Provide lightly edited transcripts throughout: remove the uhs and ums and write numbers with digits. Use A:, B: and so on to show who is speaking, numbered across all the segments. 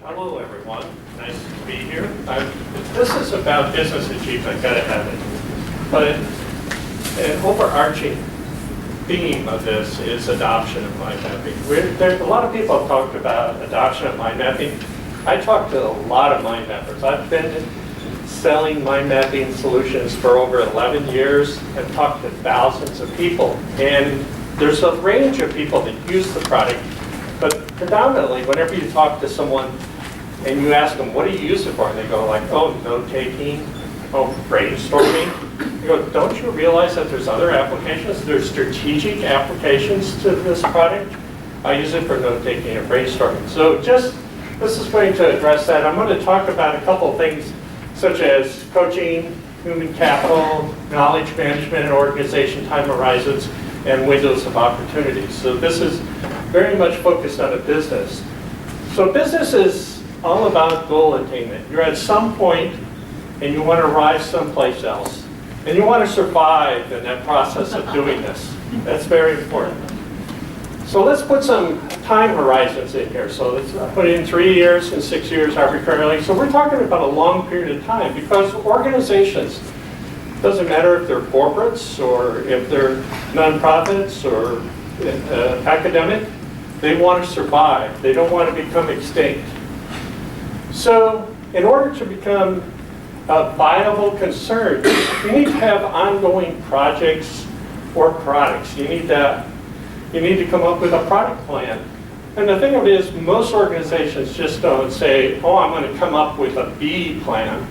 A: Hello, everyone. Nice to be here. This is about business achievement, gotta have it. But an overarching theme of this is adoption of mind mapping. A lot of people have talked about adoption of mind mapping. I talk to a lot of mind mappers. I've been selling mind mapping solutions for over 11 years and talked to thousands of people. And there's a range of people that use the product, but predominantly whenever you talk to someone and you ask them, what do you use it for? And they go like, oh, note-taking, oh, brainstorming. You go, don't you realize that there's other applications? There's strategic applications to this product. I use it for note-taking and brainstorming. So this is going to address that. I'm going to talk about a couple of things such as coaching, human capital, knowledge management, and organization time horizons, and windows of opportunities. So this is very much focused on a business. So business is all about goal attainment. You're at some point and you want to rise someplace else. And you want to survive in that process of doing this. That's very important. So let's put some time horizons in here. So let's put in 3 years and 6 years arbitrarily. So we're talking about a long period of time because organizations, doesn't matter if they're corporates or if they're nonprofits or academic, they want to survive. They don't want to become extinct. So in order to become a viable concern, you need to have ongoing projects or products. You need to come up with a product plan. And the thing of it is, most organizations just don't say, oh, I'm going to come up with a B plan.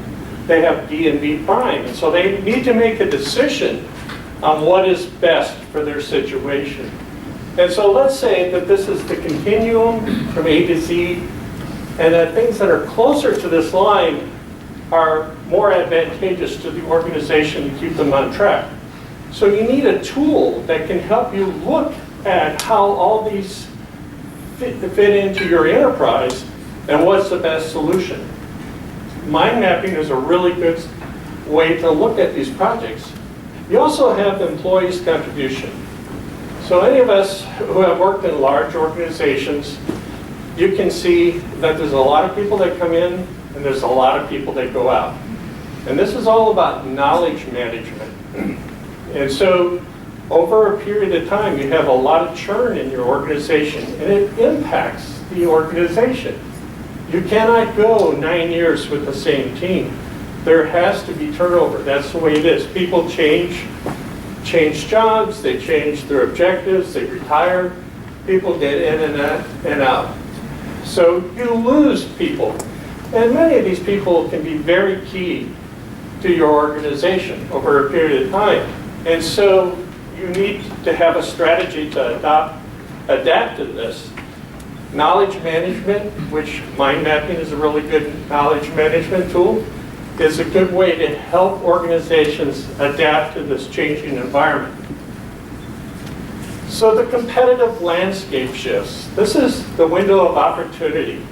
A: They have D and B prime. And so they need to make a decision on what is best for their situation. And so let's say that this is the continuum from A to Z, and that things that are closer to this line are more advantageous to the organization to keep them on track. So you need a tool that can help you look at how all these fit into your enterprise and what's the best solution. Mind mapping is a really good way to look at these projects. You also have employees' contribution. So any of us who have worked in large organizations, you can see that there's a lot of people that come in and there's a lot of people that go out. And this is all about knowledge management. And so over a period of time, you have a lot of churn in your organization, and it impacts the organization. You cannot go 9 years with the same team. There has to be turnover. That's the way it is. People change jobs, they change their objectives, they retire, people get in and out. So you lose people. And many of these people can be very key to your organization over a period of time. And so you need to have a strategy to adapt to this. Knowledge management, which mind mapping is a really good knowledge management tool, is a good way to help organizations adapt to this changing environment. So the competitive landscape shifts. This is the window of opportunity.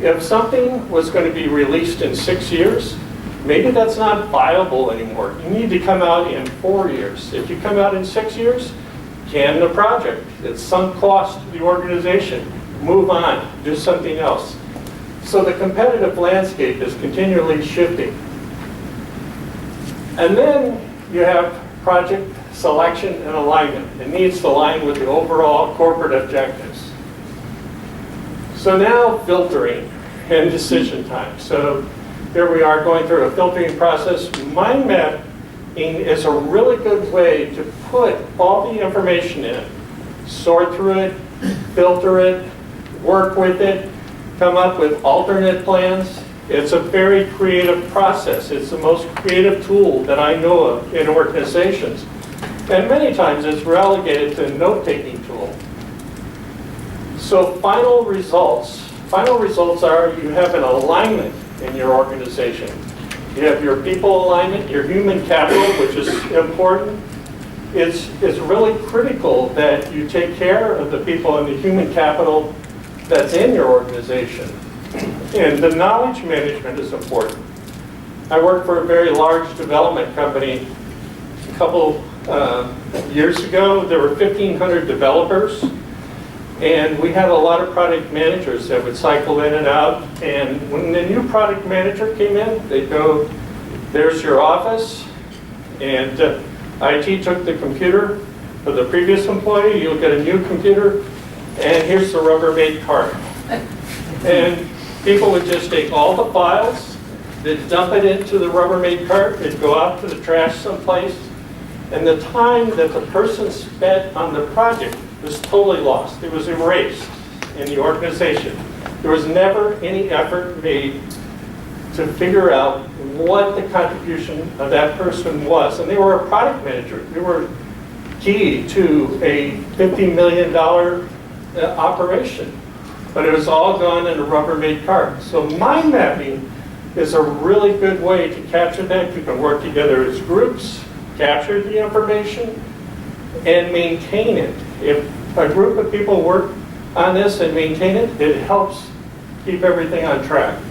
A: If something was going to be released in 6 years, maybe that's not viable anymore. You need to come out in 4 years. If you come out in 6 years, can the project. It's sunk cost to the organization. Move on, do something else. So the competitive landscape is continually shifting. And then you have project selection and alignment. It needs to align with the overall corporate objectives. So now filtering and decision time. So here we are going through a filtering process. Mind mapping is a really good way to put all the information in, sort through it, filter it, work with it, come up with alternate plans. It's a very creative process. It's the most creative tool that I know of in organizations. And many times it's relegated to a note-taking tool. So final results are you have an alignment in your organization. You have your people alignment, your human capital, which is important. It's really critical that you take care of the people and the human capital that's in your organization. And the knowledge management is important. I worked for a very large development company a couple years ago. There were 1,500 developers. And we had a lot of product managers that would cycle in and out. And when the new product manager came in, they'd go, there's your office. And IT took the computer for the previous employee. You'll get a new computer. And here's the Rubbermaid Cart. And people would just take all the files, they'd dump it into the Rubbermaid Cart, it'd go out to the trash someplace. And the time that the person spent on the project was totally lost. It was erased in the organization. There was never any effort made to figure out what the contribution of that person was. And they were a product manager. They were key to a $50 million operation. But it was all gone in a Rubbermaid Cart. So mind mapping is a really good way to capture that. You can work together as groups, capture the information, and maintain it. If a group of people work on this and maintain it, it helps keep everything on track.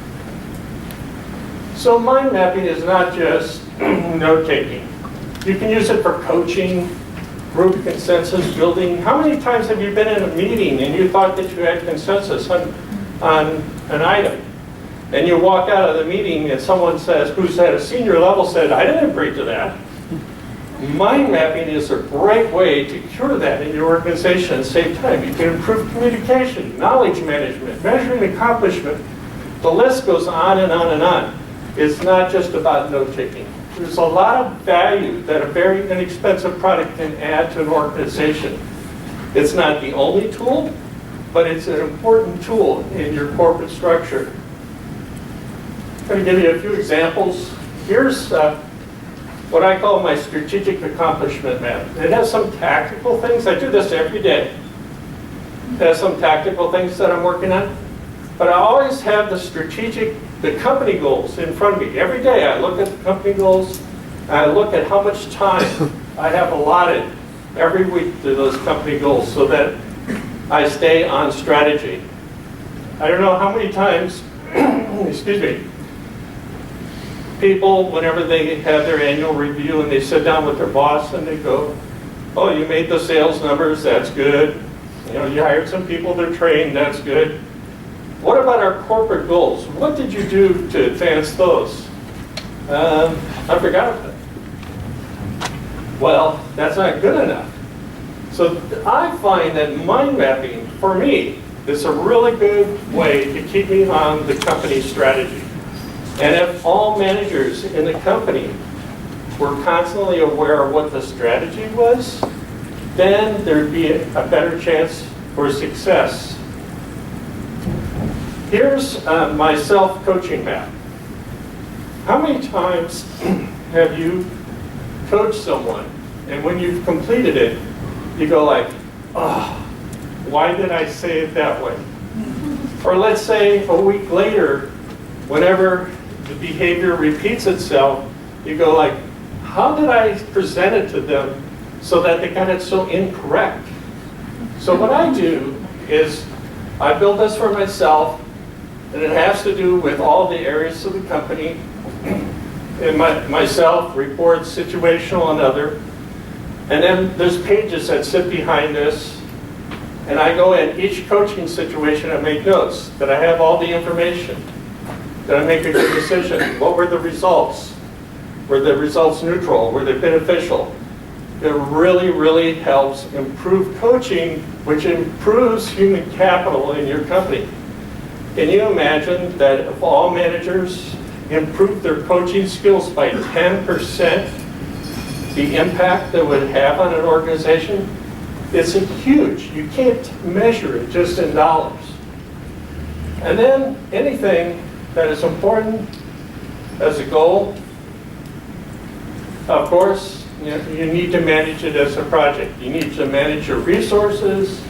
A: So mind mapping is not just note-taking. You can use it for coaching, group consensus building. How many times have you been in a meeting and you thought that you had consensus on an item? And you walk out of the meeting and someone says, who's at a senior level said, I didn't agree to that. Mind mapping is a great way to cure that in your organization and save time. You can improve communication, knowledge management, measuring accomplishment. The list goes on and on and on. It's not just about note-taking. There's a lot of value that a very inexpensive product can add to an organization. It's not the only tool, but it's an important tool in your corporate structure. I'm going to give you a few examples. Here's what I call my strategic accomplishment map. It has some tactical things. I do this every day. It has some tactical things that I'm working on. But I always have the company goals in front of me. Every day I look at the company goals, and I look at how much time I have allotted every week to those company goals so that I stay on strategy. I don't know how many times, excuse me, people, whenever they have their annual review and they sit down with their boss and they go, oh, you made the sales numbers, that's good. You know, you hired some people, they're trained, that's good. What about our corporate goals? What did you do to advance those? I forgot about it. Well, that's not good enough. So I find that mind mapping, for me, is a really good way to keep me on the company strategy. And if all managers in the company were constantly aware of what the strategy was, then there'd be a better chance for success. Here's my self-coaching map. How many times have you coached someone, and when you've completed it, you go like, oh, why did I say it that way? Or let's say a week later, whenever the behavior repeats itself, you go like, how did I present it to them so that they got it so incorrect? So what I do is I build this for myself, and it has to do with all the areas of the company, and myself, reports, situational, and other. And then there's pages that sit behind this, and I go in each coaching situation and make notes that I have all the information. Did I make a good decision? What were the results? Were the results neutral? Were they beneficial? It really, really helps improve coaching, which improves human capital in your company. Can you imagine that if all managers improve their coaching skills by 10%, the impact that would have on an organization? It's huge. You can't measure it just in dollars. And then anything that is important as a goal, of course, you need to manage it as a project. You need to manage your resources.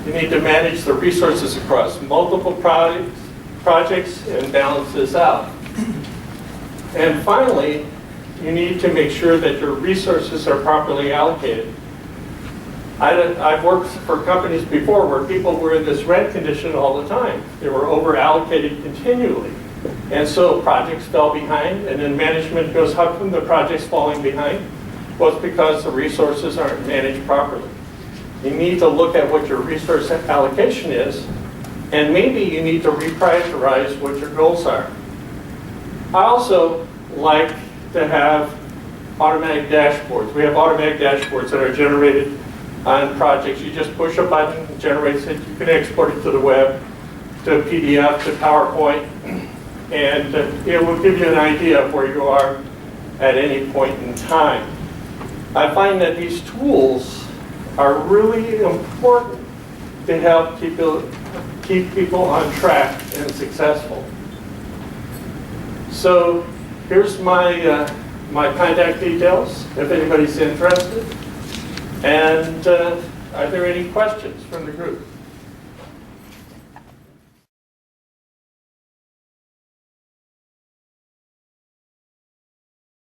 A: You need to manage the resources across multiple projects and balance this out. And finally, you need to make sure that your resources are properly allocated. I've worked for companies before where people were in this red condition all the time. They were over-allocated continually. And so projects fell behind, and then management goes, how come the project's falling behind? Well, it's because the resources aren't managed properly. You You need to look at what your resource allocation is, and maybe you need to reprioritize what your goals are. I also like to have automatic dashboards. We have automatic dashboards that are generated on projects. You just push a button, it generates it. You can export it to the web, to PDF, to PowerPoint, and it will give you an idea of where you are at any point in time. I find that these tools are really important to help keep people on track and successful. So here's my my contact details if anybody's interested. And are there any questions from the group?